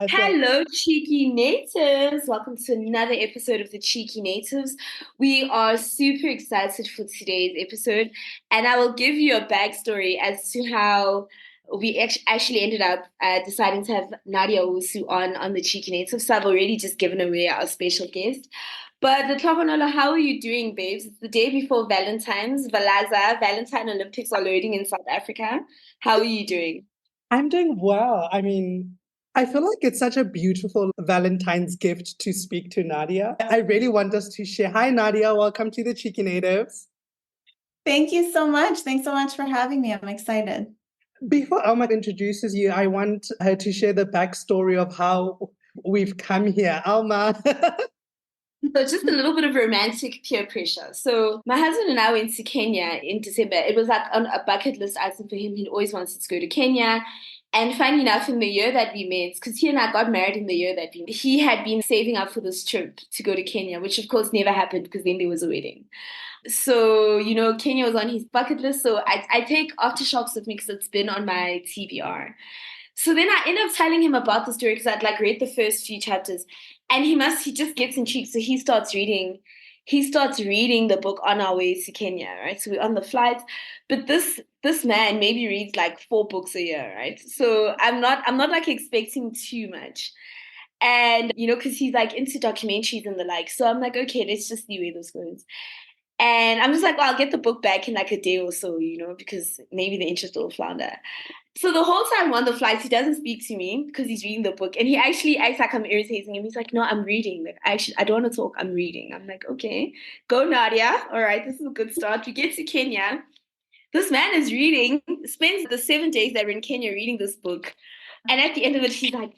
So Hello, cheeky natives. Welcome to another episode of the Cheeky Natives. We are super excited for today's episode, and I will give you a backstory as to how we actually ended up deciding to have Nadia Ouwusu on the Cheeky Natives. So I've already just given away our special guest. But the Tlhogonolo, how are you doing, babes? It's the day before Valentine's. Valentine Olympics are loading in South Africa. How are you doing? I'm doing well. I feel like it's such a beautiful Valentine's gift to speak to Nadia. I really want us to share. Hi, Nadia. Welcome to the Cheeky Natives. Thank you so much. Thanks so much for having me. I'm excited. Before Alma introduces you, I want her to share the backstory of how we've come here. Alma. So just a little bit of romantic peer pressure. So my husband and I went to Kenya in December. It was like on a bucket list item for him. He always wanted to go to Kenya. And funny enough, in the year that we met, because he and I got married in the year that we met, he had been saving up for this trip to go to Kenya, which of course never happened because then there was a wedding. So, Kenya was on his bucket list. So I take Aftershocks with me because it's been on my TBR. So then I end up telling him about the story because I'd like read the first few chapters, and he just gets intrigued. So he starts reading the book on our way to Kenya, right? So we're on the flight, but this man maybe reads like 4 books a year, right? So I'm not like expecting too much. And because he's like into documentaries and the like. So I'm like, okay, let's just see where this goes. And I'm just like, well, I'll get the book back in like a day or so, because maybe the interest will flounder. So the whole time on the flight, he doesn't speak to me because he's reading the book, and he actually acts like I'm irritating him. He's like, "No, I'm reading. Like, I don't want to talk. I'm reading." I'm like, "Okay, go, Nadia. All right, this is a good start." We get to Kenya. This man is reading. Spends the 7 days that we're in Kenya reading this book, and at the end of it, he's like,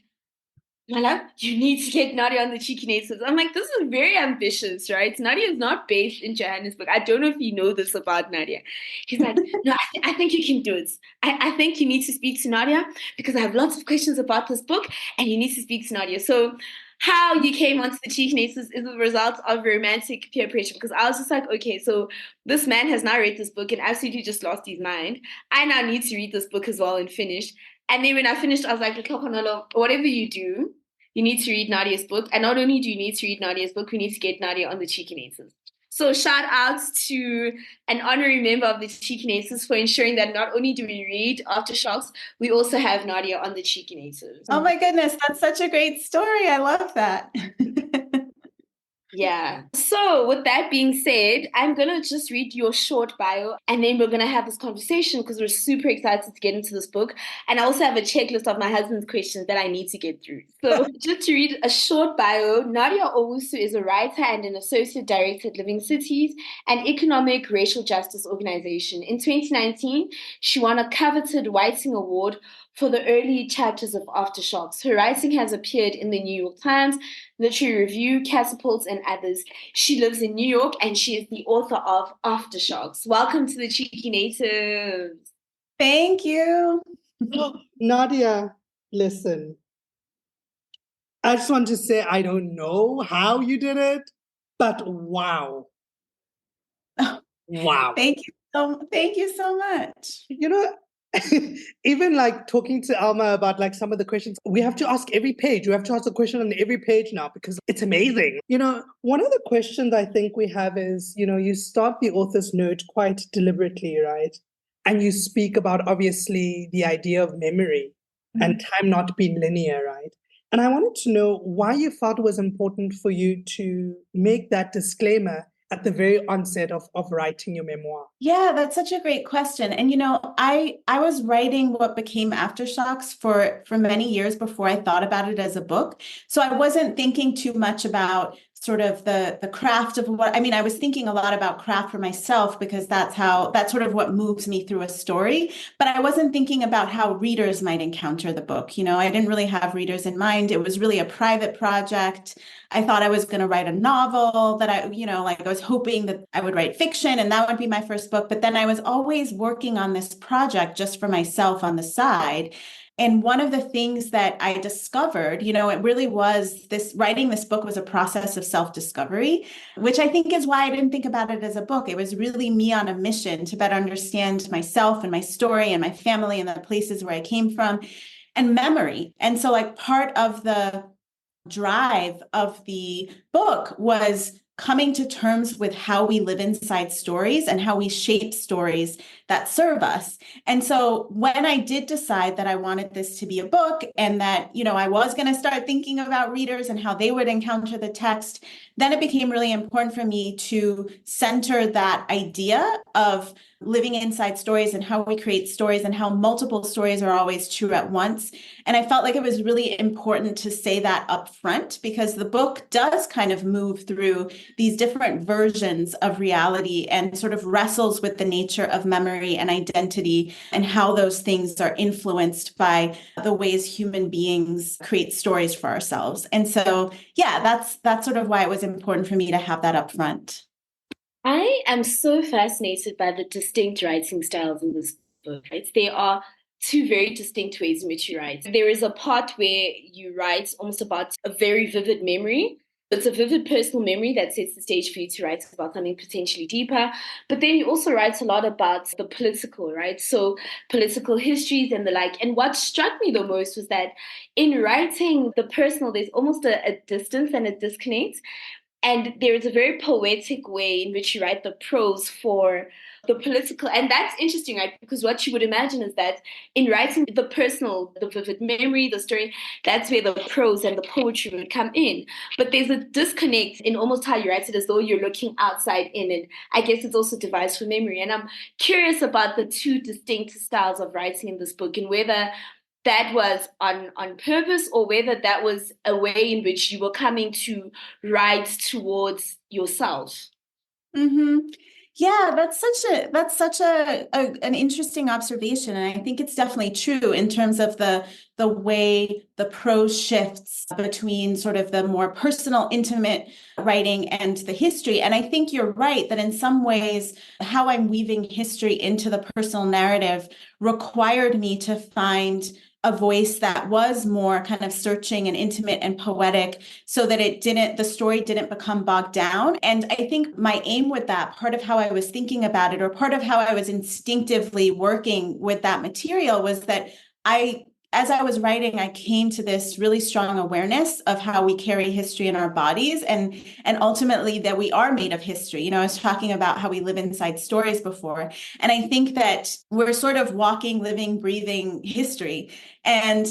my love, you need to get Nadia on the Cheeky Natives. I'm like, this is very ambitious, right? Nadia is not based in Johannesburg. I don't know if you know this about Nadia. He's like, no, I think you can do it. I think you need to speak to Nadia because I have lots of questions about this book and you need to speak to Nadia. So how you came onto the Cheeky Natives is a result of romantic peer pressure because I was just like, okay, so this man has now read this book and absolutely just lost his mind. I now need to read this book as well and finish. And then when I finished, I was like, whatever you do, you need to read Nadia's book. And not only do you need to read Nadia's book, we need to get Nadia on the Cheeky Natives. So shout out to an honorary member of the Cheeky Natives for ensuring that not only do we read Aftershocks, we also have Nadia on the Cheeky Natives. Oh my goodness, that's such a great story. I love that. Yeah. So, with that being said, I'm going to just read your short bio and then we're going to have this conversation because we're super excited to get into this book. And I also have a checklist of my husband's questions that I need to get through. So, just to read a short bio, Nadia Ouwusu is a writer and an associate director at Living Cities, an economic racial justice organization. In 2019, she won a coveted Whiting Award for the early chapters of Aftershocks. Her writing has appeared in the New York Times, Literary Review, Catapult, and others. She lives in New York and she is the author of Aftershocks. Welcome to the Cheeky Natives. Thank you. Nadia, listen. I just want to say I don't know how you did it, but wow. Wow. Thank you so much. Even like talking to Alma about like some of the questions, we have to ask every page. We have to ask a question on every page now because it's amazing. One of the questions I think we have is, you start the author's note quite deliberately, right? And you speak about obviously the idea of memory and time not being linear, right? And I wanted to know why you felt it was important for you to make that disclaimer at the very onset of writing your memoir? Yeah, that's such a great question. And I was writing what became Aftershocks for many years before I thought about it as a book. So I wasn't thinking too much about sort of the craft of I was thinking a lot about craft for myself because that's sort of what moves me through a story. But I wasn't thinking about how readers might encounter the book. I didn't really have readers in mind. It was really a private project. I thought I was going to write a novel that I was hoping that I would write fiction and that would be my first book. But then I was always working on this project just for myself on the side. And one of the things that I discovered, it really was writing this book was a process of self-discovery, which I think is why I didn't think about it as a book. It was really me on a mission to better understand myself and my story and my family and the places where I came from. and memory. And so like part of the drive of the book was coming to terms with how we live inside stories and how we shape stories that serve us. And so when I did decide that I wanted this to be a book and that, I was going to start thinking about readers and how they would encounter the text, then it became really important for me to center that idea of living inside stories and how we create stories and how multiple stories are always true at once. And I felt like it was really important to say that up front, because the book does kind of move through these different versions of reality and sort of wrestles with the nature of memory and identity and how those things are influenced by the ways human beings create stories for ourselves. And so, yeah, that's sort of why it was important for me to have that up front. I am so fascinated by the distinct writing styles in this book. Right? There are two very distinct ways in which you write. There is a part where you write almost about a very vivid memory. It's a vivid personal memory that sets the stage for you to write about something potentially deeper. But then you also write a lot about the political, right? So political histories and the like. And what struck me the most was that in writing the personal, there's almost a distance and a disconnect. And there is a very poetic way in which you write the prose for the political. And that's interesting, right? Because what you would imagine is that in writing the personal, the vivid memory, the story, that's where the prose and the poetry would come in. But there's a disconnect in almost how you write it, as though you're looking outside in. And I guess it's also devised for memory. And I'm curious about the two distinct styles of writing in this book and whether that was on purpose or whether that was a way in which you were coming to write towards yourself. Mm-hmm. Yeah, that's such an interesting observation, and I think it's definitely true in terms of the way the prose shifts between sort of the more personal, intimate writing and the history. And I think you're right that in some ways, how I'm weaving history into the personal narrative required me to find a voice that was more kind of searching and intimate and poetic, so that the story didn't become bogged down. And I think my aim with that, part of how I was thinking about it, or part of how I was instinctively working with that material, was that as I was writing, I came to this really strong awareness of how we carry history in our bodies and ultimately that we are made of history. I was talking about how we live inside stories before. And I think that we're sort of walking, living, breathing history. And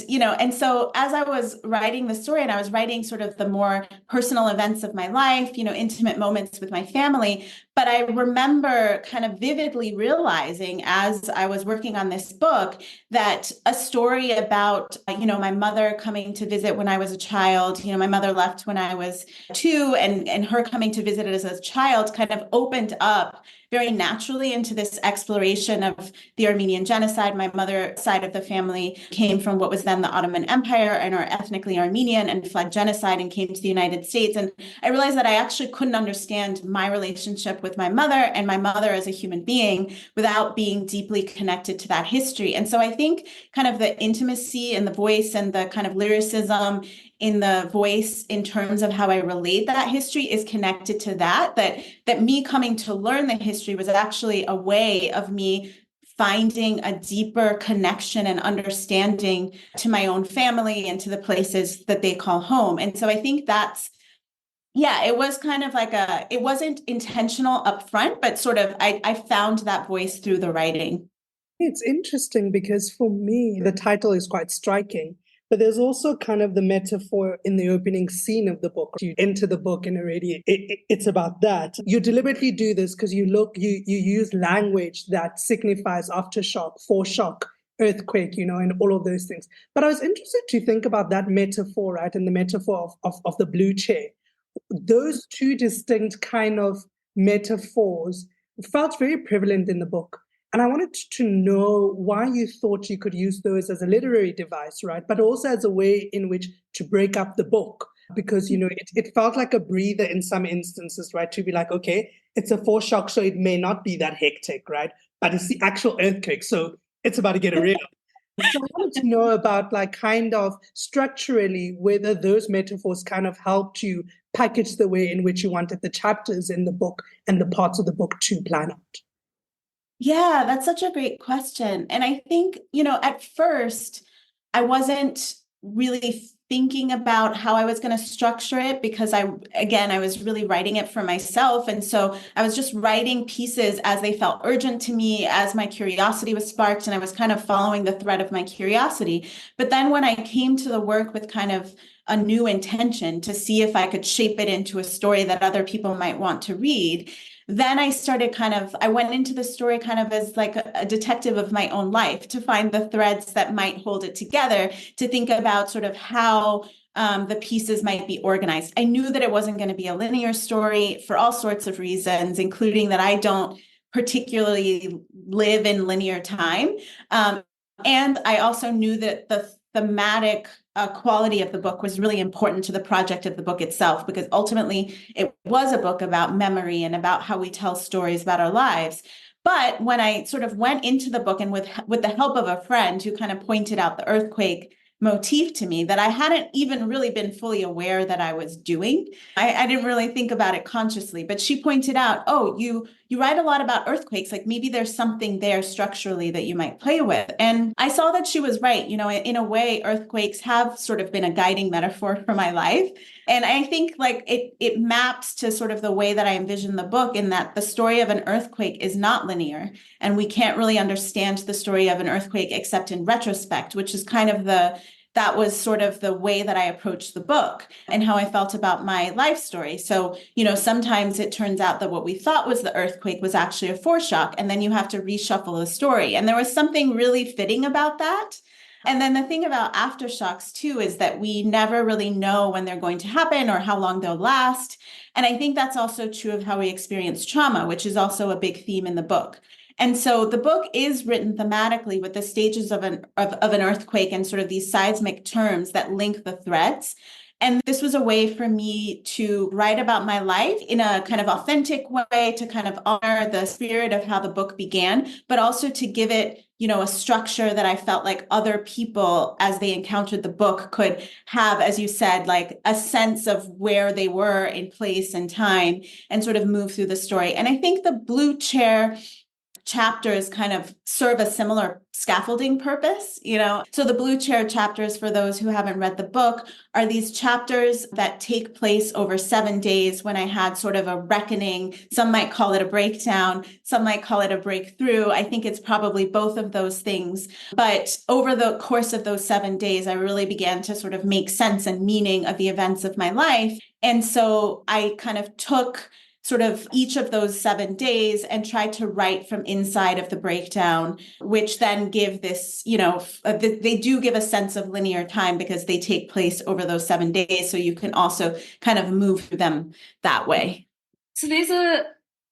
so as I was writing the story and I was writing sort of the more personal events of my life, intimate moments with my family, but I remember kind of vividly realizing as I was working on this book that a story about, my mother coming to visit when I was a child, my mother left when I was 2, and her coming to visit as a child kind of opened up very naturally into this exploration of the Armenian genocide. My mother's side of the family came from what was then the Ottoman Empire and are ethnically Armenian and fled genocide and came to the United States. And I realized that I actually couldn't understand my relationship with my mother and my mother as a human being without being deeply connected to that history. And so I think kind of the intimacy and the voice and the kind of lyricism in the voice in terms of how I relate that history is connected to that me coming to learn the history was actually a way of me finding a deeper connection and understanding to my own family and to the places that they call home. And so I think it was kind of like it wasn't intentional up front, but sort of I found that voice through the writing. It's interesting because for me, the title is quite striking. But there's also kind of the metaphor in the opening scene of the book. You enter the book and already it's about that. You deliberately do this because you use language that signifies aftershock, foreshock, earthquake, and all of those things. But I was interested to think about that metaphor, right? And the metaphor of the blue chair. Those two distinct kind of metaphors felt very prevalent in the book. And I wanted to know why you thought you could use those as a literary device, right? But also as a way in which to break up the book. Because, it felt like a breather in some instances, right? To be like, okay, it's a foreshock, so it may not be that hectic, right? But it's the actual earthquake, so it's about to get real. So I wanted to know about kind of structurally whether those metaphors kind of helped you package the way in which you wanted the chapters in the book and the parts of the book to plan out. Yeah, that's such a great question. And I think, at first, I wasn't really thinking about how I was going to structure it because I was really writing it for myself. And so I was just writing pieces as they felt urgent to me, as my curiosity was sparked, and I was kind of following the thread of my curiosity. But then when I came to the work with kind of a new intention to see if I could shape it into a story that other people might want to read, then I started I went into the story kind of as like a detective of my own life to find the threads that might hold it together, to think about sort of how the pieces might be organized. I knew that it wasn't going to be a linear story for all sorts of reasons, including that I don't particularly live in linear time. And I also knew that the thematic quality of the book was really important to the project of the book itself, because ultimately it was a book about memory and about how we tell stories about our lives. But when I sort of went into the book, and with the help of a friend who kind of pointed out the earthquake motif to me that I hadn't even really been fully aware that I was doing. I didn't really think about it consciously, but she pointed out, oh, you write a lot about earthquakes, like maybe there's something there structurally that you might play with. And I saw that she was right. You know, in a way, earthquakes have sort of been a guiding metaphor for my life. And I think like it maps to sort of the way that I envision the book, in that the story of an earthquake is not linear. And we can't really understand the story of an earthquake except in retrospect, which is kind of that was sort of the way that I approached the book and how I felt about my life story. So, you know, sometimes it turns out that what we thought was the earthquake was actually a foreshock, and then you have to reshuffle the story. And there was something really fitting about that. And then the thing about aftershocks too is that we never really know when they're going to happen or how long they'll last. And I think that's also true of how we experience trauma, which is also a big theme in the book. And so the book is written thematically with the stages of an earthquake and sort of these seismic terms that link the threads. And this was a way for me to write about my life in a kind of authentic way, to kind of honor the spirit of how the book began, but also to give it, you know, a structure that I felt like other people, as they encountered the book, could have, as you said, like a sense of where they were in place and time, and sort of move through the story. And I think the blue chair chapters kind of serve a similar scaffolding purpose, you know. So the blue chair chapters, for those who haven't read the book, are these chapters that take place over 7 days when I had sort of a reckoning. Some might call it a breakdown, some might call it a breakthrough. I think it's probably both of those things. But over the course of those 7 days, I really began to sort of make sense and meaning of the events of my life. And so I kind of took sort of each of those 7 days and try to write from inside of the breakdown, which then give this, you know, they do give a sense of linear time because they take place over those 7 days. So you can also kind of move through them that way. So there's a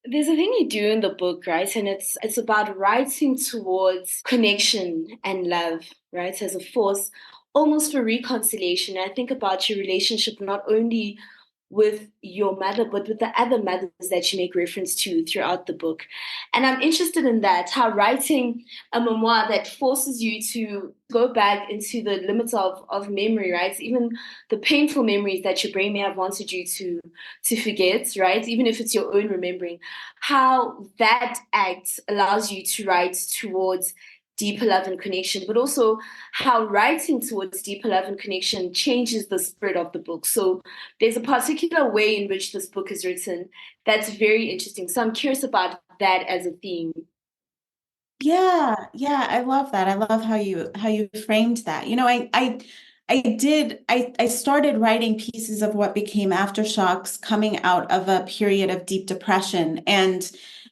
thing you do in the book, right? And it's about writing towards connection and love, right? As a force, almost for reconciliation. I think about your relationship not only with your mother, but with the other mothers that you make reference to throughout the book. And I'm interested in that, how writing a memoir that forces you to go back into the limits of memory, right? Even the painful memories that your brain may have wanted you to forget, right? Even if it's your own remembering, how that act allows you to write towards deeper love and connection, but also how writing towards deeper love and connection changes the spirit of the book. So there's a particular way in which this book is written that's very interesting. So I'm curious about that as a theme. Yeah, I love that. I love how you framed that. You know, I started writing pieces of what became Aftershocks coming out of a period of deep depression. And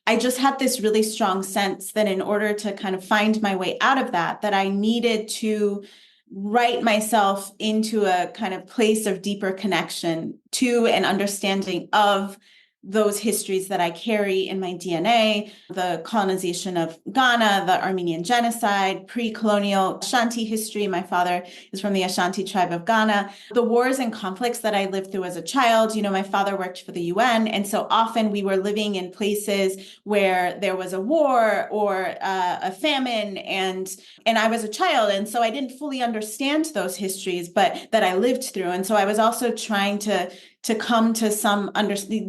I just had this really strong sense that in order to kind of find my way out of that I needed to write myself into a kind of place of deeper connection to an understanding of those histories that I carry in my DNA, the colonization of Ghana, the Armenian genocide, pre-colonial Ashanti history. My father is from the Ashanti tribe of Ghana. The wars and conflicts that I lived through as a child, you know, my father worked for the UN. And so often we were living in places where there was a war or a famine, and I was a child. And so I didn't fully understand those histories, but that I lived through. And so I was also trying to come to some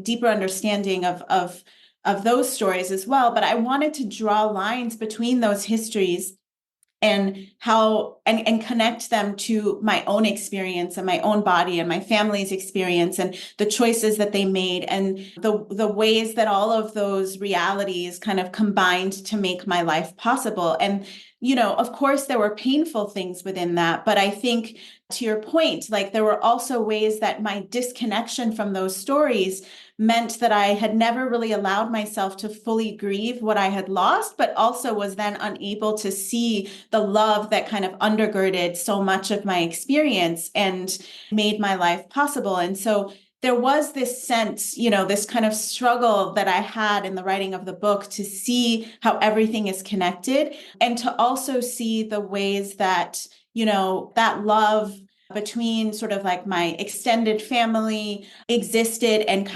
deeper understanding of those stories as well. But I wanted to draw lines between those histories and how and connect them to my own experience and my own body and my family's experience and the choices that they made and the ways that all of those realities kind of combined to make my life possible. And of course there were painful things within that, but I think to your point, like there were also ways that my disconnection from those stories meant that I had never really allowed myself to fully grieve what I had lost, but also was then unable to see the love that kind of undergirded so much of my experience and made my life possible. And so there was this sense, this kind of struggle that I had in the writing of the book to see how everything is connected and to also see the ways that, that love between sort of like my extended family existed and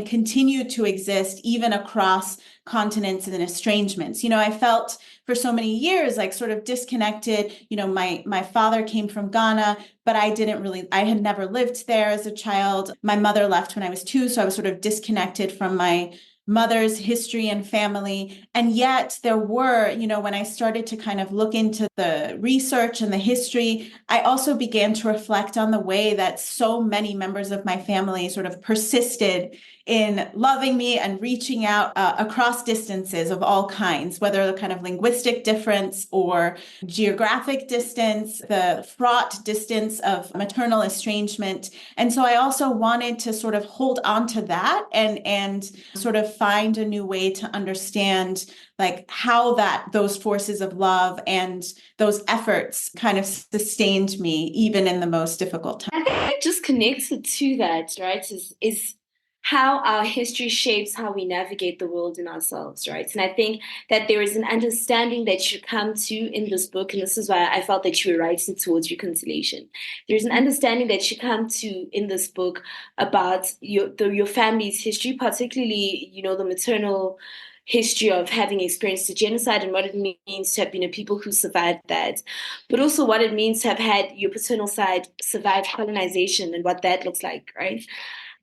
continued to exist even across continents and estrangements. I felt for so many years like sort of disconnected. My father came from Ghana, but I had never lived there as a child. My mother left when I was 2, so I was sort of disconnected from my mother's history and family. And yet there were, when I started to kind of look into the research and the history, I also began to reflect on the way that so many members of my family sort of persisted in loving me and reaching out across distances of all kinds, whether the kind of linguistic difference or geographic distance, the fraught distance of maternal estrangement. And so I also wanted to sort of hold on to that and sort of find a new way to understand like how those forces of love and those efforts kind of sustained me even in the most difficult times. I think it just connected to that, right? Is how our history shapes how we navigate the world and ourselves, right? And I think that there is an understanding that you come to in this book, and this is why I felt that you were writing towards reconciliation. There's an understanding that you come to in this book about your family's history, particularly, the maternal history of having experienced a genocide and what it means to have been a people who survived that, but also what it means to have had your paternal side survive colonization and what that looks like, right?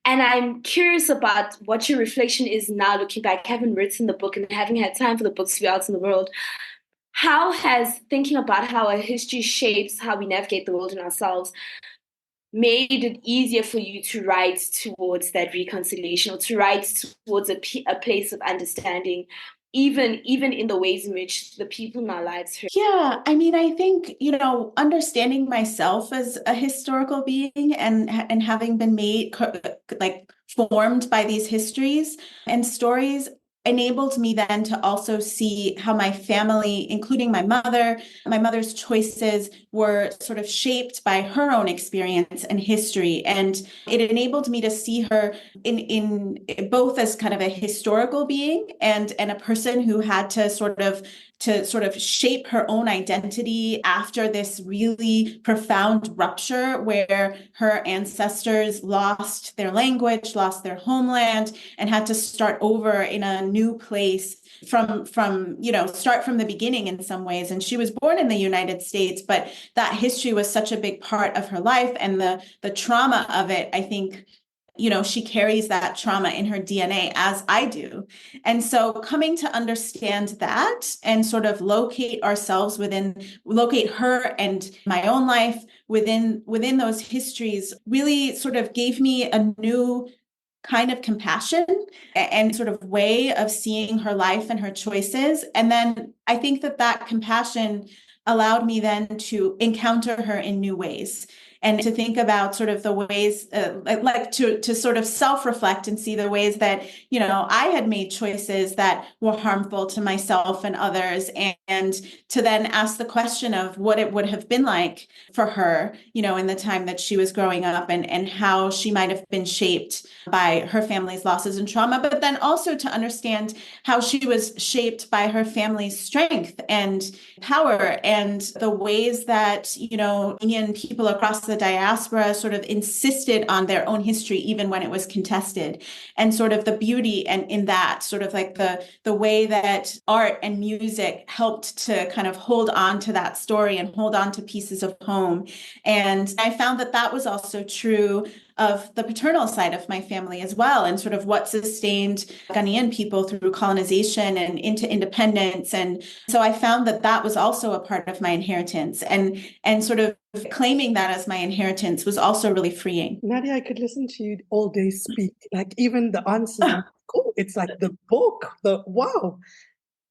And I'm curious about what your reflection is now looking back, having written the book and having had time for the books to be out in the world. How has thinking about how our history shapes how we navigate the world and ourselves made it easier for you to write towards that reconciliation or to write towards a place of understanding, even in the ways in which the people in our lives hurt? Yeah, I mean, I think, understanding myself as a historical being and having been formed by these histories and stories enabled me then to also see how my family, including my mother's choices were sort of shaped by her own experience and history. And it enabled me to see her in both as kind of a historical being and a person who had to sort of shape her own identity after this really profound rupture where her ancestors lost their language, lost their homeland, and had to start over in a new place from start from the beginning in some ways. And she was born in the United States, but that history was such a big part of her life, and the trauma of it, I think, she carries that trauma in her DNA as I do. And so coming to understand that and sort of locate her and my own life within those histories really sort of gave me a new kind of compassion and sort of way of seeing her life and her choices. And then I think that compassion allowed me then to encounter her in new ways and to think about sort of the ways to sort of self-reflect and see the ways that, I had made choices that were harmful to myself and others, and to then ask the question of what it would have been like for her, in the time that she was growing up and how she might have been shaped by her family's losses and trauma, but then also to understand how she was shaped by her family's strength and power and the ways that, Indian people across the diaspora sort of insisted on their own history, even when it was contested, and sort of the beauty and in that sort of like the way that art and music helped to kind of hold on to that story and hold on to pieces of home. And I found that was also true of the paternal side of my family as well, and sort of what sustained Ghanaian people through colonization and into independence. And so I found that that was also a part of my inheritance, and sort of claiming that as my inheritance was also really freeing. Nadia, I could listen to you all day speak. Like even the answers, I'm like, oh, it's like the book. Wow.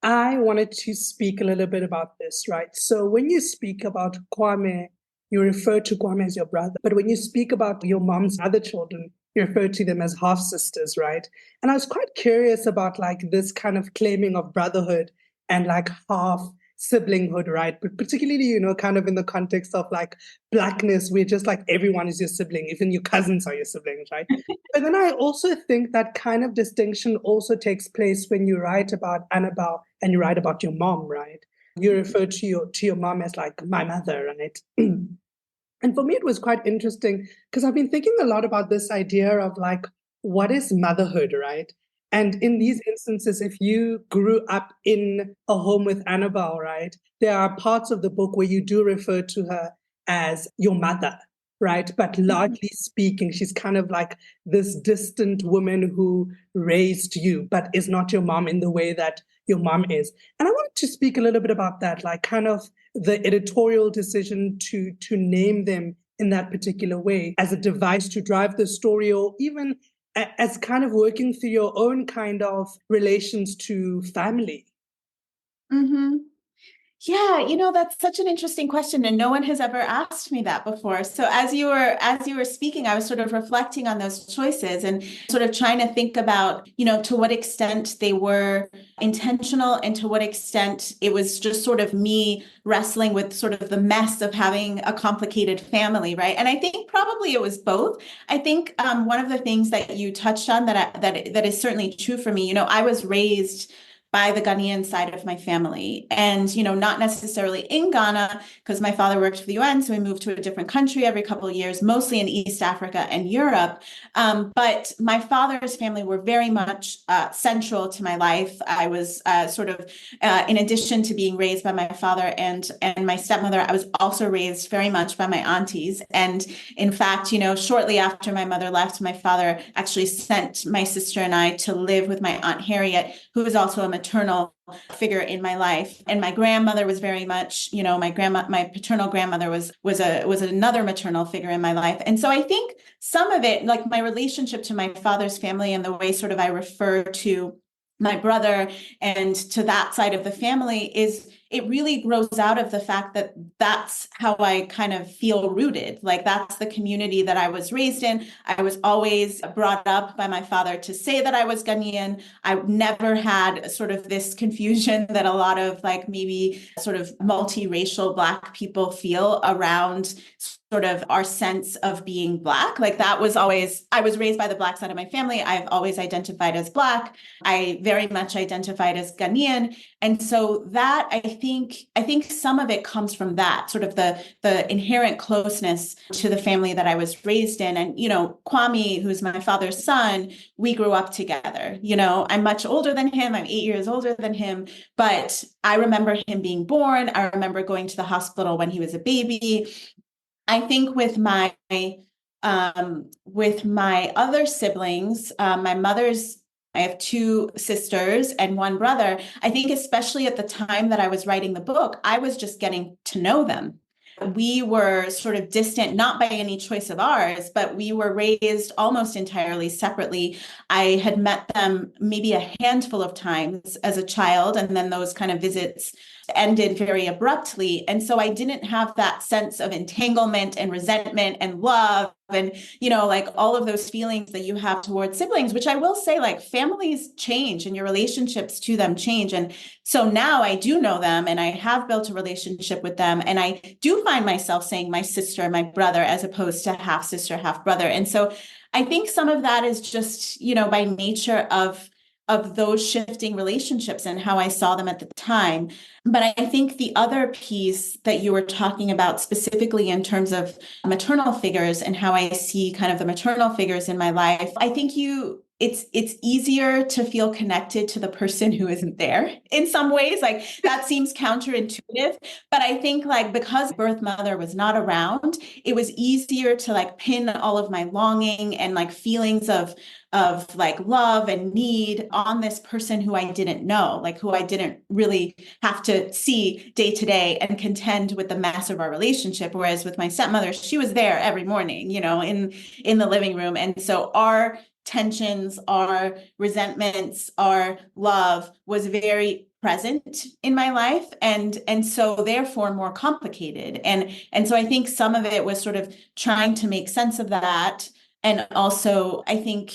I wanted to speak a little bit about this, right? So when you speak about Kwame, you refer to Kwame as your brother. But when you speak about your mom's other children, you refer to them as half sisters, right? And I was quite curious about like this kind of claiming of brotherhood and like half siblinghood, right? But particularly, kind of in the context of like Blackness, where just like everyone is your sibling, even your cousins are your siblings, right? But then I also think that kind of distinction also takes place when you write about Anabel and you write about your mom, right? You refer to your mom as like my mother, right? And for me, it was quite interesting because I've been thinking a lot about this idea of like, what is motherhood, right? And in these instances, if you grew up in a home with Anabel, right, there are parts of the book where you do refer to her as your mother, right? But largely speaking, she's kind of like this distant woman who raised you, but is not your mom in the way that your mom is. And I wanted to speak a little bit about that, like kind of the editorial decision to name them in that particular way as a device to drive the story, or even as kind of working through your own kind of relations to family. Mm-hmm. Yeah, that's such an interesting question, and no one has ever asked me that before. So as you were speaking, I was sort of reflecting on those choices and sort of trying to think about, to what extent they were intentional and to what extent it was just sort of me wrestling with sort of the mess of having a complicated family, right? And I think probably it was both. I think one of the things that you touched on that is certainly true for me, I was raised by the Ghanaian side of my family. And, not necessarily in Ghana, because my father worked for the UN, so we moved to a different country every couple of years, mostly in East Africa and Europe. But my father's family were very much central to my life. I was in addition to being raised by my father and my stepmother, I was also raised very much by my aunties. And in fact, shortly after my mother left, my father actually sent my sister and I to live with my Aunt Harriet, who was also a maternal figure in my life. And my grandmother was very much, my paternal grandmother was another maternal figure in my life. And so I think some of it, like my relationship to my father's family and the way sort of I refer to my brother and to that side of the family, it really grows out of the fact that that's how I kind of feel rooted. Like that's the community that I was raised in. I was always brought up by my father to say that I was Ghanaian. I never had sort of this confusion that a lot of like maybe sort of multiracial Black people feel around sort of our sense of being Black. Like that was always, I was raised by the Black side of my family. I've always identified as Black. I very much identified as Ghanaian. And so that I think some of it comes from that sort of the inherent closeness to the family that I was raised in. And, Kwame, who's my father's son, we grew up together. I'm much older than him. I'm 8 years older than him, but I remember him being born. I remember going to the hospital when he was a baby. I think with my other siblings, I have two sisters and one brother. I think especially at the time that I was writing the book, I was just getting to know them. We were sort of distant, not by any choice of ours, but we were raised almost entirely separately. I had met them maybe a handful of times as a child, and then those kind of visits ended very abruptly. And so I didn't have that sense of entanglement and resentment and love and, like all of those feelings that you have towards siblings, which I will say, like families change and your relationships to them change. And so now I do know them and I have built a relationship with them. And I do find myself saying my sister and my brother as opposed to half sister, half brother. And so I think some of that is just, by nature of those shifting relationships and how I saw them at the time. But I think the other piece that you were talking about specifically in terms of maternal figures and how I see kind of the maternal figures in my life, I think it's easier to feel connected to the person who isn't there in some ways. Like that seems counterintuitive, but I think like because birth mother was not around, it was easier to like pin all of my longing and like feelings of like love and need on this person who I didn't know, like who I didn't really have to see day to day and contend with the mess of our relationship. Whereas with my stepmother, she was there every morning, you know, in the living room. And so our tensions, our resentments, our love was very present in my life, and so therefore more complicated. And so I think some of it was sort of trying to make sense of that, and also I think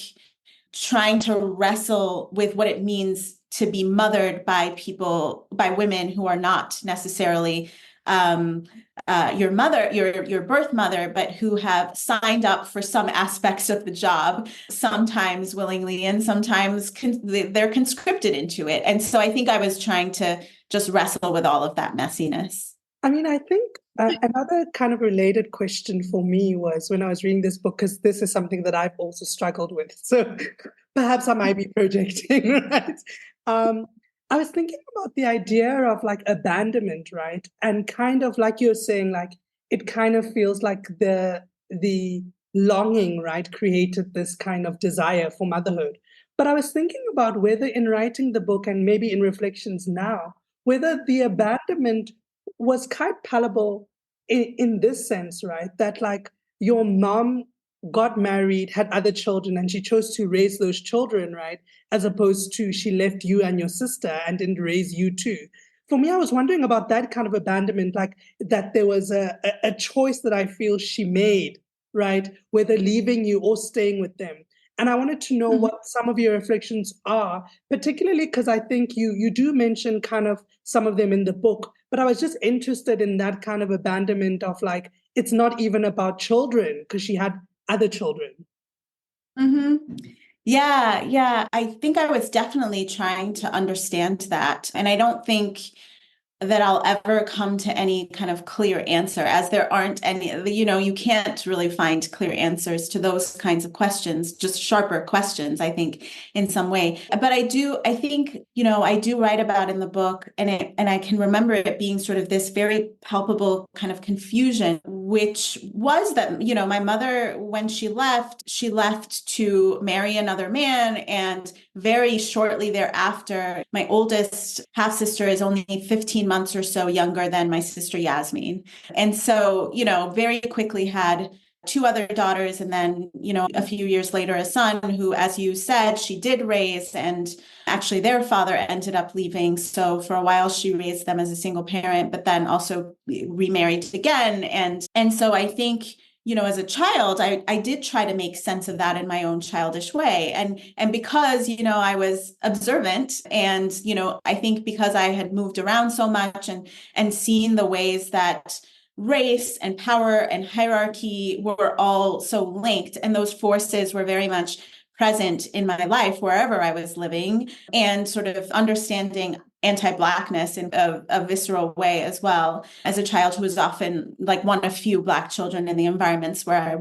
trying to wrestle with what it means to be mothered by people, by women who are not necessarily your mother, your birth mother, but who have signed up for some aspects of the job, sometimes willingly and sometimes they're conscripted into it. And so I think I was trying to just wrestle with all of that messiness. I mean, I think another kind of related question for me was when I was reading this book, because this is something that I've also struggled with. So perhaps I might be projecting, right? I was thinking about the idea of like abandonment, right? And kind of like you're saying, like it kind of feels like the longing, right, created this kind of desire for motherhood. But I was thinking about whether in writing the book and maybe in reflections now, whether the abandonment was quite palatable in this sense, right? That like your mom got married, had other children, and she chose to raise those children, right? As opposed to she left you and your sister and didn't raise you too. For me, I was wondering about that kind of abandonment, like that there was a choice that I feel she made, right? Whether leaving you or staying with them. And I wanted to know what some of your reflections are, particularly because I think you do mention kind of some of them in the book, but I was just interested in that kind of abandonment of like, it's not even about children because she had other children. Mm-hmm. Yeah. I think I was definitely trying to understand that. And I don't think that I'll ever come to any kind of clear answer, as there aren't any, you know, you can't really find clear answers to those kinds of questions, just sharper questions, I think, in some way. But I think, you know, I do write about in the book, and I can remember it being sort of this very palpable kind of confusion, which was that, you know, my mother, when she left to marry another man, and very shortly thereafter, my oldest half-sister is only 15 months or so younger than my sister Yasmin. And so, you know, very quickly had two other daughters, and then, you know, a few years later, a son who, as you said, she did raise, and actually their father ended up leaving. So for a while she raised them as a single parent, but then also remarried again. And so I think, you know, as a child, I did try to make sense of that in my own childish way. And because, you know, I was observant, and, you know, I think because I had moved around so much and seen the ways that race and power and hierarchy were all so linked, and those forces were very much present in my life wherever I was living, and sort of understanding anti-Blackness in a visceral way as well. As a child who was often like one of few Black children in the environments where I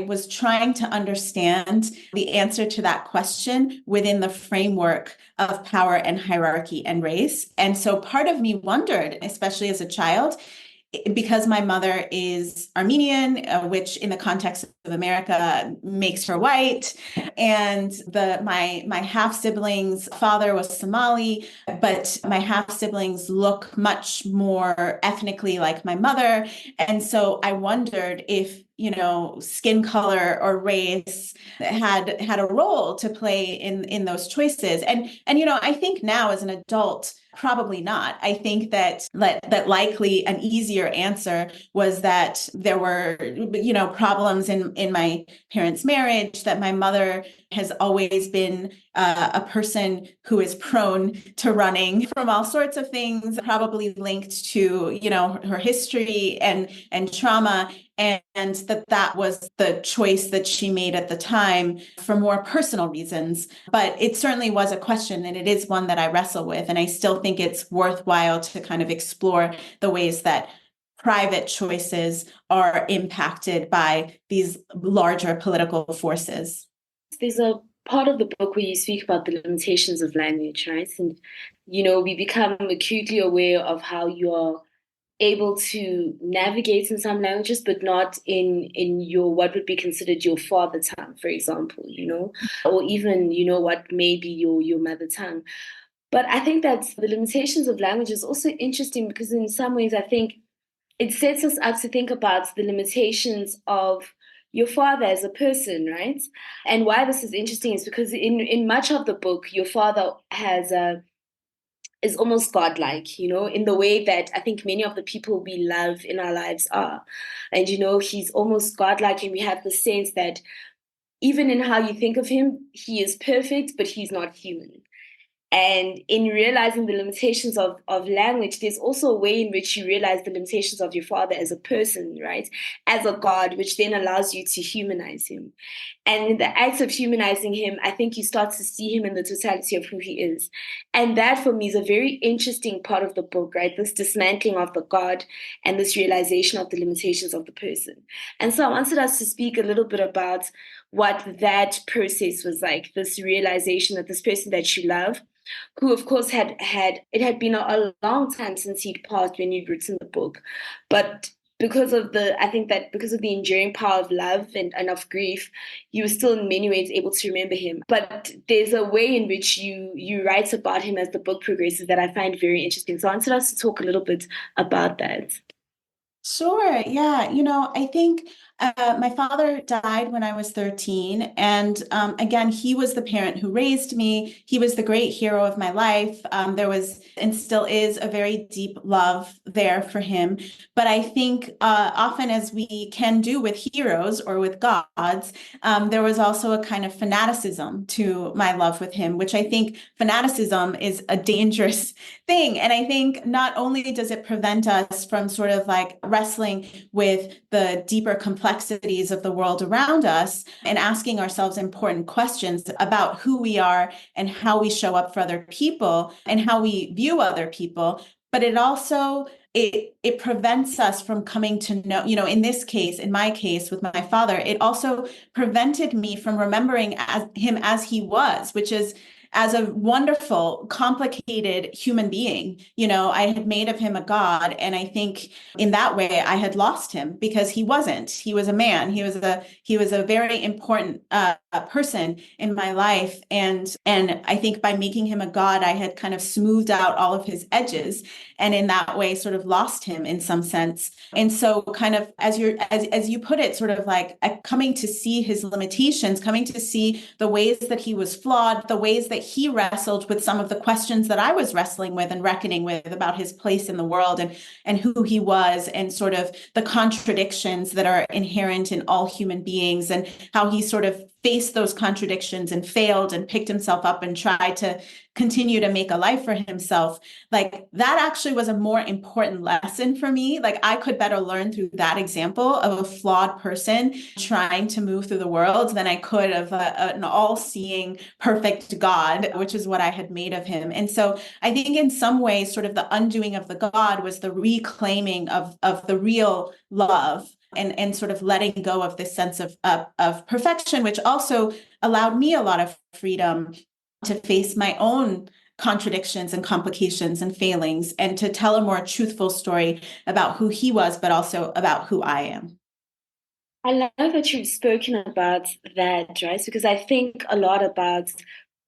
was trying to understand the answer to that question within the framework of power and hierarchy and race. And so part of me wondered, especially as a child, because my mother is Armenian, which in the context of America makes her white, and my half siblings' father was Somali, but my half siblings look much more ethnically like my mother, and so I wondered if, you know, skin color or race had a role to play in those choices. And you know, I think now as an adult, probably not. I think that likely an easier answer was that there were, you know, problems in my parents' marriage, that my mother has always been a person who is prone to running from all sorts of things, probably linked to, you know, her history and trauma, and that was the choice that she made at the time for more personal reasons. But it certainly was a question, and it is one that I wrestle with, and I still think it's worthwhile to kind of explore the ways that private choices are impacted by these larger political forces. There's a part of the book where you speak about the limitations of language, right? And, you know, we become acutely aware of how you're able to navigate in some languages, but not in your what would be considered your father tongue, for example, you know, or even, you know, what may be your mother tongue. But I think that the limitations of language is also interesting because in some ways I think it sets us up to think about the limitations of your father as a person, right? And why this is interesting is because in much of the book, your father has a is almost godlike, you know, in the way that I think many of the people we love in our lives are. And, you know, he's almost godlike, and we have the sense that even in how you think of him, he is perfect, but he's not human. And in realizing the limitations of language, there's also a way in which you realize the limitations of your father as a person, right? As a God, which then allows you to humanize him. And in the act of humanizing him, I think you start to see him in the totality of who he is. And that for me is a very interesting part of the book, right? This dismantling of the God and this realization of the limitations of the person. And so I wanted us to speak a little bit about what that process was like, this realization that this person that you love, who of course it had been a long time since he'd passed when you'd written the book, but I think that because of the enduring power of love and of grief, you were still in many ways able to remember him. But there's a way in which you write about him as the book progresses that I find very interesting. So I wanted us to talk a little bit about that. Sure. Yeah. You know, I think my father died when I was 13. And again, he was the parent who raised me. He was the great hero of my life. There was and still is a very deep love there for him. But I think often, as we can do with heroes or with gods, there was also a kind of fanaticism to my love with him, which I think fanaticism is a dangerous thing. And I think not only does it prevent us from sort of like wrestling with the deeper complexities of the world around us and asking ourselves important questions about who we are and how we show up for other people and how we view other people, but it also it prevents us from coming to know, you know, in this case, in my case with my father, it also prevented me from remembering him as he was, which is as a wonderful, complicated human being. You know, I had made of him a god. And I think in that way, I had lost him because he wasn't. He was a man. He was a very important person in my life. And I think by making him a god, I had kind of smoothed out all of his edges. And in that way, sort of lost him in some sense. And so kind of as you put it, sort of like coming to see his limitations, coming to see the ways that he was flawed, the ways that he wrestled with some of the questions that I was wrestling with and reckoning with about his place in the world and who he was, and sort of the contradictions that are inherent in all human beings, and how he sort of faced those contradictions and failed and picked himself up and tried to continue to make a life for himself. Like that actually was a more important lesson for me. Like I could better learn through that example of a flawed person trying to move through the world than I could of an all-seeing perfect God, which is what I had made of him. And so I think in some ways, sort of the undoing of the God was the reclaiming of the real love, and sort of letting go of this sense of perfection, which also allowed me a lot of freedom to face my own contradictions and complications and failings, and to tell a more truthful story about who he was, but also about who I am. I love that you've spoken about that, right? Because I think a lot about,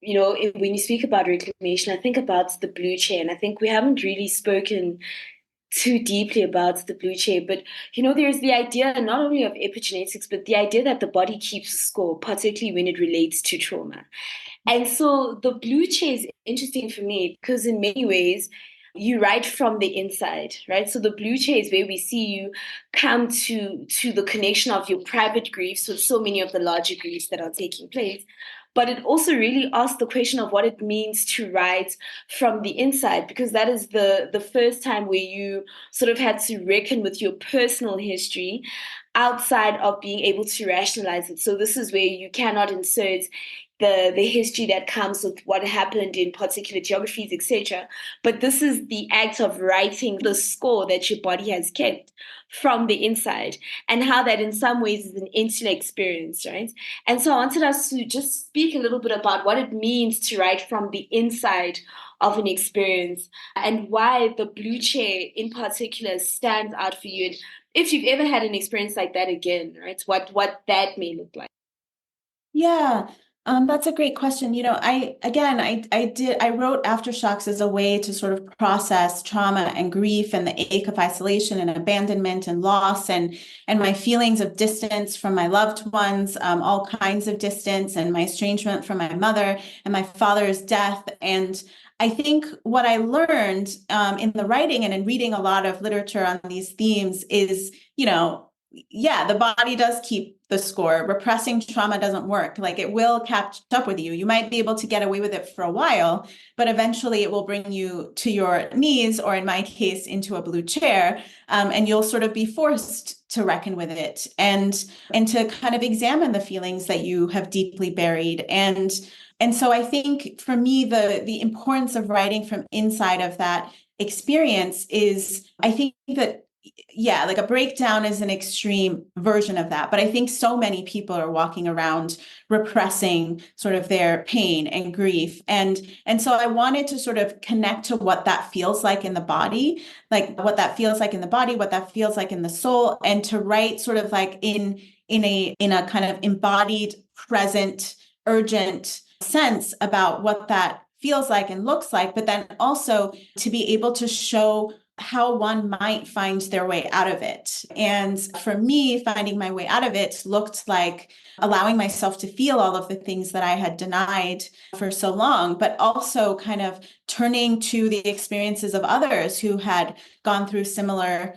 you know, when you speak about reclamation, I think about the blue chair, and I think we haven't really spoken too deeply about the blue chair. But, you know, there's the idea not only of epigenetics, but the idea that the body keeps score, particularly when it relates to trauma. And so the blue chair is interesting for me because in many ways, you write from the inside, right? So the blue chair is where we see you come to the connection of your private griefs with so many of the larger griefs that are taking place. But it also really asks the question of what it means to write from the inside, because that is the first time where you sort of had to reckon with your personal history. outside of being able to rationalize it. So this is where you cannot insert the history that comes with what happened in particular geographies, etc. But this is the act of writing the score that your body has kept from the inside, and how that in some ways is an insular experience, right? And so I wanted us to just speak a little bit about what it means to write from the inside of an experience, and why the blue chair in particular stands out for you. And if you've ever had an experience like that again, right? What that may look like. Yeah, that's a great question. I wrote Aftershocks as a way to sort of process trauma and grief and the ache of isolation and abandonment and loss and my feelings of distance from my loved ones, all kinds of distance, and my estrangement from my mother and my father's death. And I think what I learned in the writing and in reading a lot of literature on these themes is, the body does keep the score. Repressing trauma doesn't work. Like, it will catch up with you. You might be able to get away with it for a while, but eventually it will bring you to your knees, or in my case, into a blue chair, and you'll sort of be forced to reckon with it and to kind of examine the feelings that you have deeply buried. And so I think for me, the importance of writing from inside of that experience is, I think that, like a breakdown is an extreme version of that. But I think so many people are walking around repressing sort of their pain and grief. And so I wanted to sort of connect to what that feels like in the body, like what that feels like in the body, what that feels like in the soul, and to write sort of like in a kind of embodied, present, urgent sense about what that feels like and looks like, but then also to be able to show how one might find their way out of it. And for me, finding my way out of it looked like allowing myself to feel all of the things that I had denied for so long, but also kind of turning to the experiences of others who had gone through similar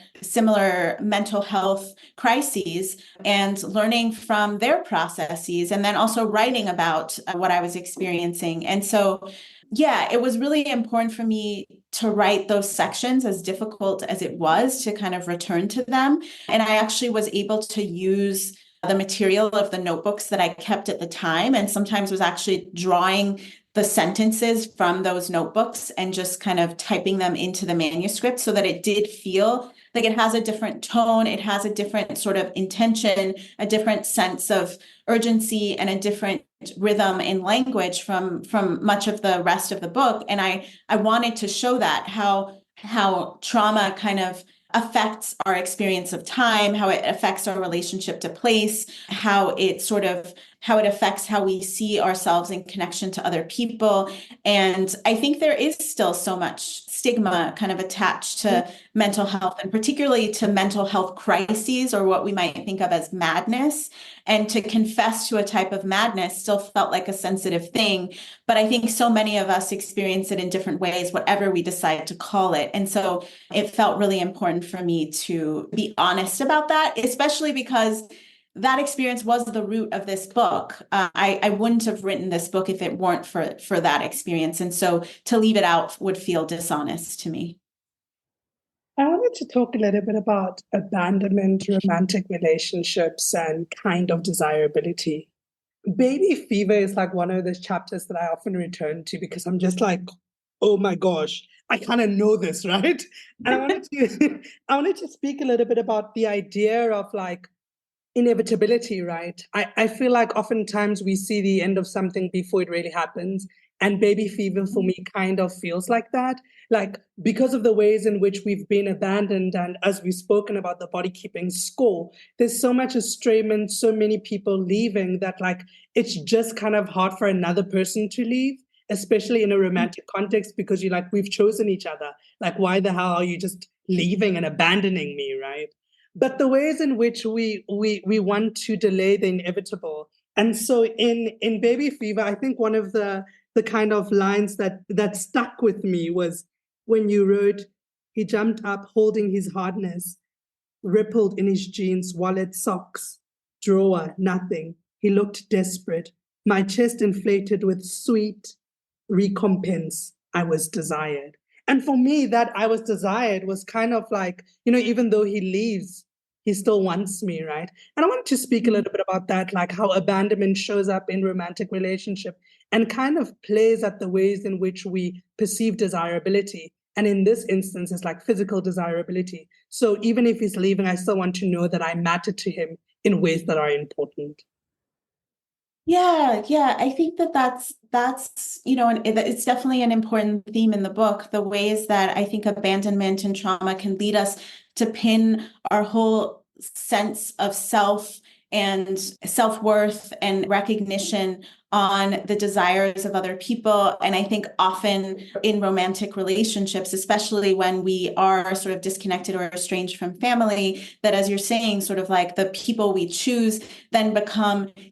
mental health crises and learning from their processes, and then also writing about what I was experiencing. And so it was really important for me to write those sections, as difficult as it was to kind of return to them. And I actually was able to use the material of the notebooks that I kept at the time, and sometimes was actually drawing the sentences from those notebooks and just kind of typing them into the manuscript, so that it did feel like it has a different tone, it has a different sort of intention, a different sense of urgency, and a different rhythm and language from much of the rest of the book. And I wanted to show that how trauma kind of affects our experience of time, how it affects our relationship to place, how it affects how we see ourselves in connection to other people. And I think there is still so much stigma kind of attached to mental health, and particularly to mental health crises, or what we might think of as madness. And to confess to a type of madness still felt like a sensitive thing. But I think so many of us experience it in different ways, whatever we decide to call it. And so it felt really important for me to be honest about that, especially because that experience was the root of this book. I wouldn't have written this book if it weren't for that experience. And so to leave it out would feel dishonest to me. I wanted to talk a little bit about abandonment, romantic relationships, and kind of desirability. Baby fever is like one of those chapters that I often return to, because I'm just like, oh my gosh, I kind of know this, right? And I wanted to speak a little bit about the idea of like inevitability, right? I feel like oftentimes we see the end of something before it really happens. And baby fever for me kind of feels like that. Like, because of the ways in which we've been abandoned, and as we've spoken about the body keeping score, there's so much estrangement, so many people leaving, that like it's just kind of hard for another person to leave, especially in a romantic context, because you're like, we've chosen each other. Like, why the hell are you just leaving and abandoning me, right? But the ways in which we want to delay the inevitable. And so in Baby Fever, I think one of the kind of lines that stuck with me was when you wrote, he jumped up holding his hardness, rippled in his jeans, wallet, socks, drawer, nothing. He looked desperate. My chest inflated with sweet recompense. I was desired. And for me, that I was desired was kind of like, even though he leaves he still wants me, right? And I wanted to speak a little bit about that, like how abandonment shows up in romantic relationship and kind of plays at the ways in which we perceive desirability. And in this instance, it's like physical desirability. So even if he's leaving, I still want to know that I matter to him in ways that are important. Yeah. I think that's and it's definitely an important theme in the book, the ways that I think abandonment and trauma can lead us to pin our whole sense of self and self-worth and recognition on the desires of other people. And I think often in romantic relationships, especially when we are sort of disconnected or estranged from family, that, as you're saying, sort of like the people we choose then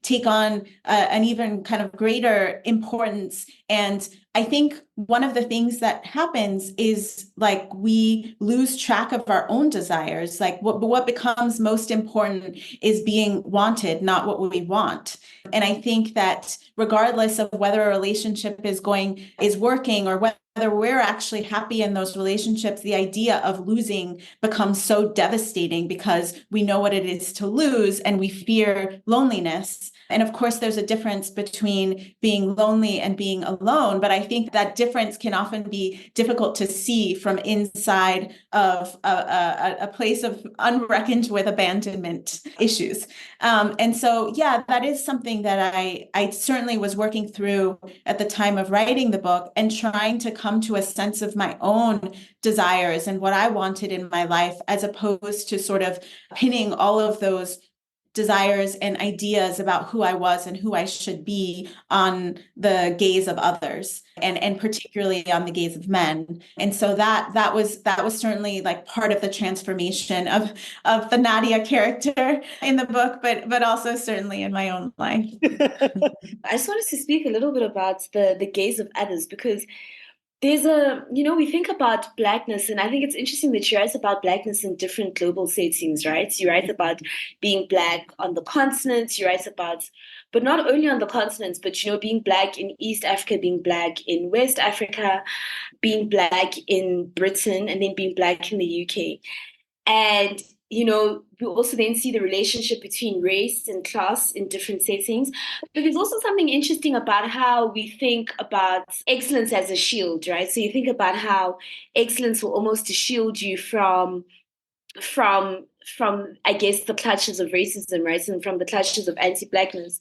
take on an even kind of greater importance. And I think one of the things that happens is like we lose track of our own desires. Like what becomes most important is being wanted, not what we want. And I think that regardless of whether a relationship is working or whether we're actually happy in those relationships, the idea of losing becomes so devastating because we know what it is to lose and we fear loneliness. And of course, there's a difference between being lonely and being alone. But I think that difference can often be difficult to see from inside of a place of unreckoned with abandonment issues. And so, yeah, that is something that I certainly was working through at the time of writing the book and trying to come to a sense of my own desires and what I wanted in my life, as opposed to sort of pinning all of those desires and ideas about who I was and who I should be on the gaze of others, and particularly on the gaze of men. And so that was certainly like part of the transformation of the Nadia character in the book, but also certainly in my own life. I just wanted to speak a little bit about the gaze of others, because there's we think about Blackness, and I think it's interesting that you write about Blackness in different global settings, right? You write about being Black on the continent, you write about, but not only on the continents, but, being Black in East Africa, being Black in West Africa, being Black in Britain, and then being Black in the UK. And we also then see the relationship between race and class in different settings. But there's also something interesting about how we think about excellence as a shield, right? So you think about how excellence will almost shield you from I guess the clutches of racism, right? And from the clutches of anti-Blackness.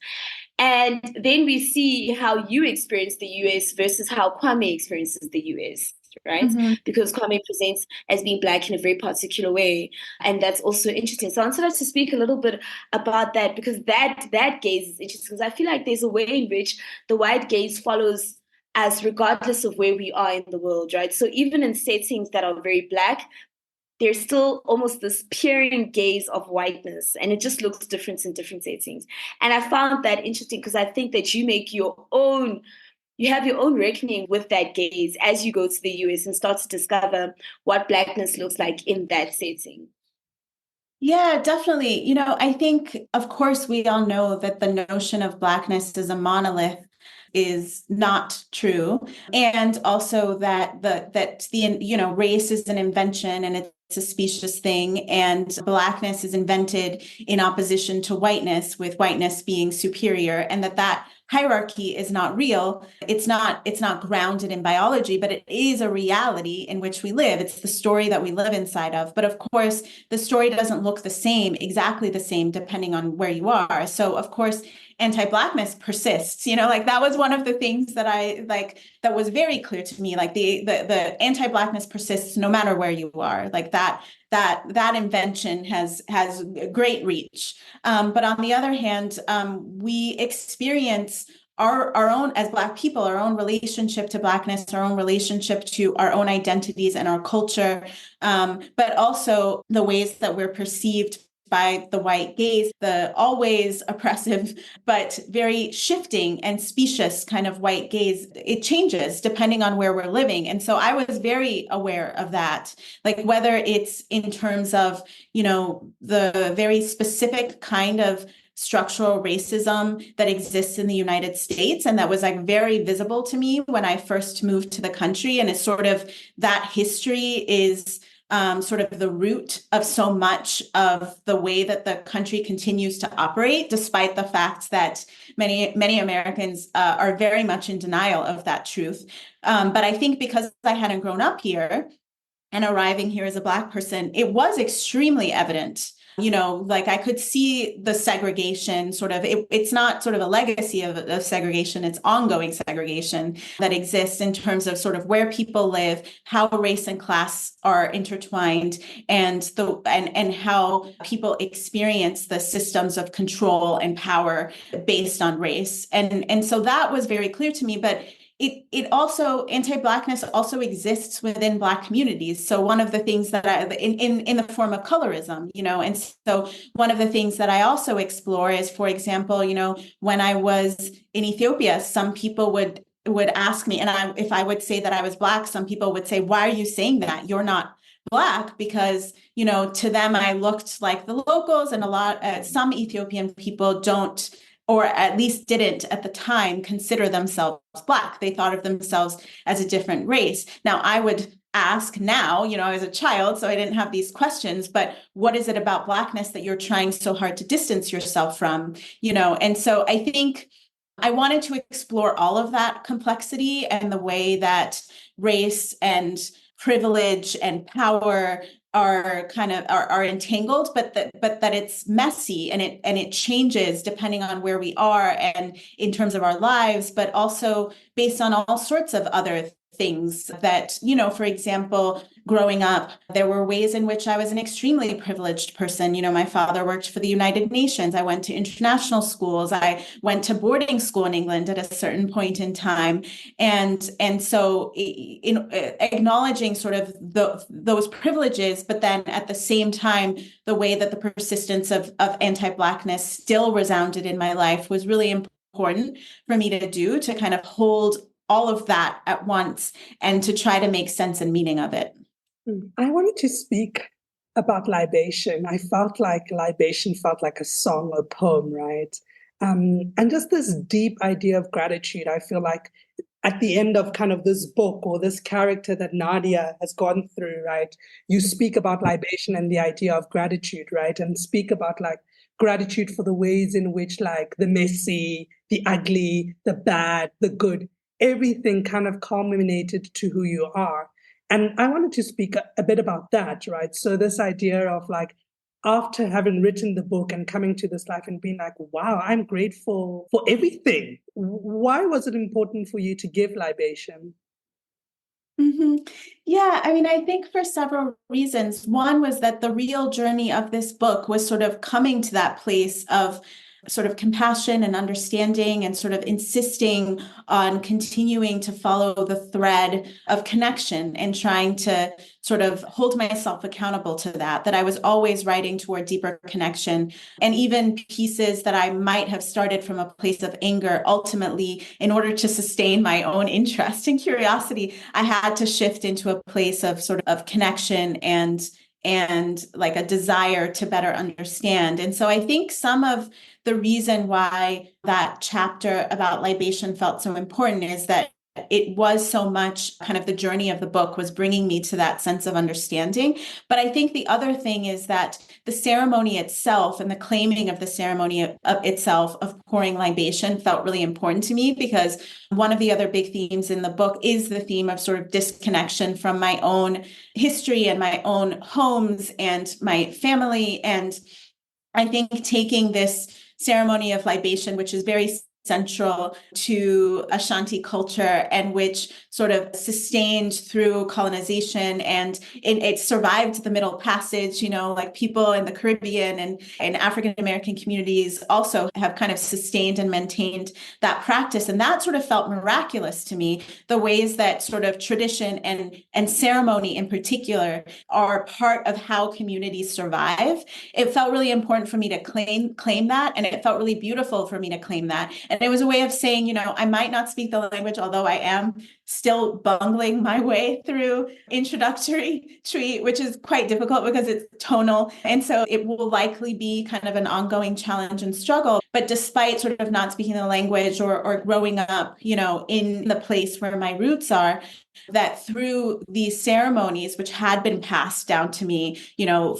And then we see how you experience the US versus how Kwame experiences the US, right? Mm-hmm. Because Kwame presents as being Black in a very particular way. And that's also interesting. So I wanted to speak a little bit about that, because that gaze is interesting, because I feel like there's a way in which the white gaze follows us regardless of where we are in the world, right? So even in settings that are very Black, there's still almost this peering gaze of whiteness, and it just looks different in different settings. And I found that interesting because I think that you have your own reckoning with that gaze as you go to the US and start to discover what Blackness looks like in that setting. Yeah, definitely. I think, of course, we all know that the notion of Blackness as a monolith is not true, and also that the race is an invention and it's a specious thing, and Blackness is invented in opposition to whiteness, with whiteness being superior, and that hierarchy is not real. It's not grounded in biology, but it is a reality in which we live. It's the story that we live inside of. But of course, the story doesn't look exactly the same, depending on where you are. So of course, anti-Blackness persists. That was one of the things that that was very clear to me. Like the anti-Blackness persists no matter where you are. Like that invention has great reach. But on the other hand, we experience our own, as Black people, our own relationship to Blackness, our own relationship to our own identities and our culture, but also the ways that we're perceived by the white gaze, the always oppressive, but very shifting and specious kind of white gaze. It changes depending on where we're living. And so I was very aware of that, like whether it's in terms of, the very specific kind of structural racism that exists in the United States. And that was like very visible to me when I first moved to the country. And it's sort of that history is sort of the root of so much of the way that the country continues to operate, despite the fact that many Americans are very much in denial of that truth. But I think because I hadn't grown up here and arriving here as a Black person, it was extremely evident. Like I could see the segregation it's not sort of a legacy of segregation, it's ongoing segregation that exists in terms of sort of where people live, how race and class are intertwined, and how people experience the systems of control and power based on race. And so that was very clear to me, but it also, anti-Blackness also exists within Black communities. So one of the things that in the form of colorism, and so one of the things that I also explore is, for example, when I was in Ethiopia, some people would ask me, and if I would say that I was Black, some people would say, why are you saying that? You're not Black, because, to them, I looked like the locals, and some Ethiopian people don't, or at least didn't at the time, consider themselves Black. They thought of themselves as a different race. Now, I would ask now, I was a child, so I didn't have these questions, but what is it about Blackness that you're trying so hard to distance yourself from? And so I think I wanted to explore all of that complexity and the way that race and privilege and power are entangled, but that it's messy, and it changes depending on where we are and in terms of our lives, but also based on all sorts of other things that, for example, growing up, there were ways in which I was an extremely privileged person. My father worked for the United Nations. I went to international schools. I went to boarding school in England at a certain point in time. And so in acknowledging sort of those privileges, but then at the same time, the way that the persistence of anti-Blackness still resounded in my life was really important for me to do, to kind of hold all of that at once and to try to make sense and meaning of it. I wanted to speak about libation. I felt like libation felt like a song, a poem, right? And just this deep idea of gratitude. I feel like at the end of kind of this book, or this character that Nadia has gone through, right? You speak about libation and the idea of gratitude, right? And speak about like gratitude for the ways in which like the messy, the ugly, the bad, the good, everything kind of culminated to who you are. And I wanted to speak a bit about that, right? So this idea of like, after having written the book and coming to this life and being like, wow, I'm grateful for everything. Why was it important for you to give libation? Mm-hmm. Yeah, I mean, I think for several reasons. One was that the real journey of this book was sort of coming to that place of sort of compassion and understanding, and sort of insisting on continuing to follow the thread of connection and trying to sort of hold myself accountable to that I was always writing toward deeper connection. And even pieces that I might have started from a place of anger, ultimately, in order to sustain my own interest and curiosity, I had to shift into a place of sort of connection and like a desire to better understand. And so I think some of the reason why that chapter about libation felt so important is that it was so much kind of the journey of the book was bringing me to that sense of understanding. But I think the other thing is that the ceremony itself and the claiming of the ceremony of itself of pouring libation felt really important to me, because one of the other big themes in the book is the theme of sort of disconnection from my own history and my own homes and my family. And I think taking this ceremony of libation, which is very central to Ashanti culture and which sort of sustained through colonization, and it survived the Middle Passage, like people in the Caribbean and African American communities also have kind of sustained and maintained that practice. And that sort of felt miraculous to me, the ways that sort of tradition and ceremony in particular are part of how communities survive. It felt really important for me to claim that, and it felt really beautiful for me to claim that. And it was a way of saying, I might not speak the language, although I am still bungling my way through introductory treat, which is quite difficult because it's tonal. And so it will likely be kind of an ongoing challenge and struggle. But despite sort of not speaking the language or growing up, in the place where my roots are, that through these ceremonies, which had been passed down to me,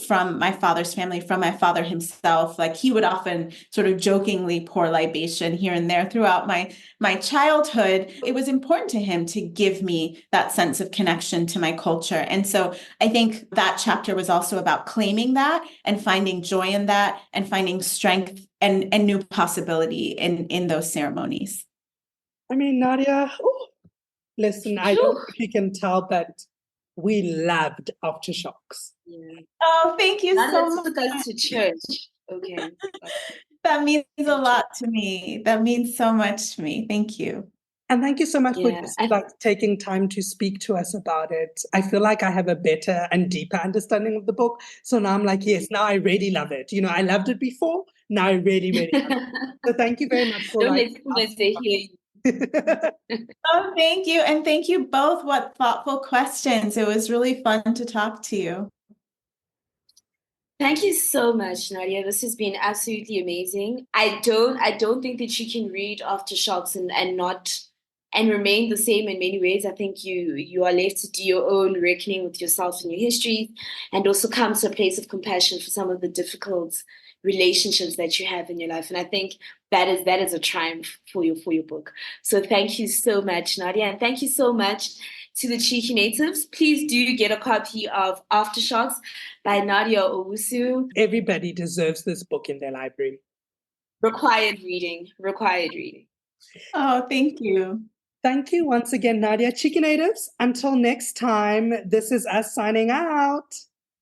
from my father's family, from my father himself, like he would often sort of jokingly pour libation here and there throughout my childhood, it was important to him to give me that sense of connection to my culture. And so I think that chapter was also about claiming that and finding joy in that and finding strength and new possibility in those ceremonies. I mean, Nadia, listen, I don't know if you can tell, but we loved Aftershocks. Yeah. Oh, thank you Now so let's much. took us to church. Okay. That means a lot to me. That means so much to me. Thank you. And thank you so much for Yeah. just, taking time to speak to us about it. I feel like I have a better and deeper understanding of the book. So now I'm like, yes, now I really love it. I loved it before. Now I really, really love it. So thank you very much for Don't let they hear you. Oh, thank you. And thank you both. What thoughtful questions. It was really fun to talk to you. Thank you so much, Nadia. This has been absolutely amazing. I don't think that you can read Aftershocks and remain the same in many ways. I think you are left to do your own reckoning with yourself and your history, and also come to a place of compassion for some of the difficult relationships that you have in your life. And I think that is a triumph for your book. So thank you so much, Nadia, and thank you so much to the Cheeky Natives. Please do get a copy of Aftershocks by Nadia Ouwusu. Everybody deserves this book in their library. Required reading. Oh, thank you. Thank you once again, Nadia. Cheeky Natives, until next time, this is us signing out.